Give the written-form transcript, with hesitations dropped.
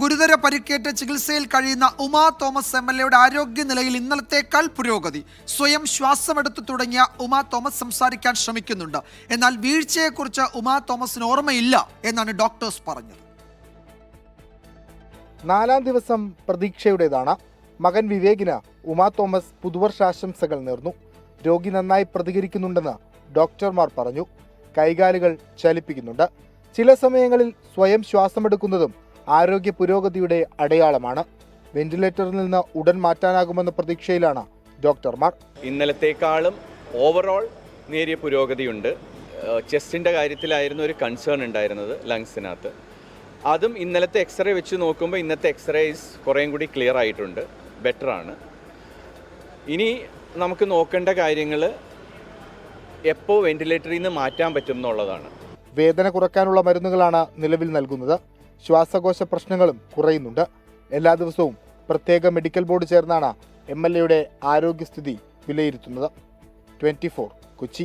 ഗുരുതര പരിക്കേറ്റ് ചികിത്സയിൽ കഴിയുന്ന ഉമാ തോമസ് MLAയുടെ ആരോഗ്യനിലയിൽ ഇന്നലത്തേക്കാൾ പുരോഗതി. സ്വയം ശ്വാസമെടുത്തു തുടങ്ങിയ ഉമാ തോമസ് സംസാരിക്കാൻ ശ്രമിക്കുന്നുണ്ട്. എന്നാൽ വീഴ്ചയെക്കുറിച്ച് ഉമാ തോമസിന് ഓർമ്മയില്ല എന്നാണ് ഡോക്ടേഴ്സ് പറഞ്ഞത്. 4-ാം ദിവസം പ്രതീക്ഷയുടേതാണ്. മകൻ വിവേകിന് ഉമാ തോമസ് പുതുവർഷാശംസകൾ നേർന്നു. രോഗി നന്നായി പ്രതികരിക്കുന്നുണ്ടെന്ന് ഡോക്ടർമാർ പറഞ്ഞു. കൈകാലുകൾ ചലിപ്പിക്കുന്നുണ്ട്. ചില സമയങ്ങളിൽ സ്വയം ശ്വാസമെടുക്കുന്നതും ആരോഗ്യ പുരോഗതിയുടെ അടയാളമാണ്. വെന്റിലേറ്ററിൽ നിന്ന് ഉടൻ മാറ്റാനാകുമെന്ന പ്രതീക്ഷയിലാണ് ഡോക്ടർമാർ. ഇന്നലത്തേക്കാളും ഓവറോൾ നേരിയ പുരോഗതിയുണ്ട്. ചെസ്റ്റിൻ്റെ കാര്യത്തിലായിരുന്നു ഒരു കൺസേൺ ഉണ്ടായിരുന്നത്, ലങ്സിനകത്ത്. അതും ഇന്നലത്തെ എക്സ്റേ വെച്ച് നോക്കുമ്പോൾ ഇന്നത്തെ എക്സ്റേസ് കുറേയും കൂടി ക്ലിയർ ആയിട്ടുണ്ട്, ബെറ്ററാണ്. ഇനി നമുക്ക് നോക്കേണ്ട കാര്യങ്ങൾ എപ്പോൾ വെന്റിലേറ്ററിൽ നിന്ന് മാറ്റാൻ പറ്റും എന്നുള്ളതാണ്. വേദന കുറയ്ക്കാനുള്ള മരുന്നുകളാണ് നിലവിൽ നൽകുന്നത്. ശ്വാസകോശ പ്രശ്നങ്ങളും കുറയുന്നുണ്ട്. എല്ലാ ദിവസവും പ്രത്യേക മെഡിക്കൽ ബോർഡ് ചേർന്നാണ് MLAയുടെ ആരോഗ്യസ്ഥിതി വിലയിരുത്തുന്നത്. 24 കൊച്ചി.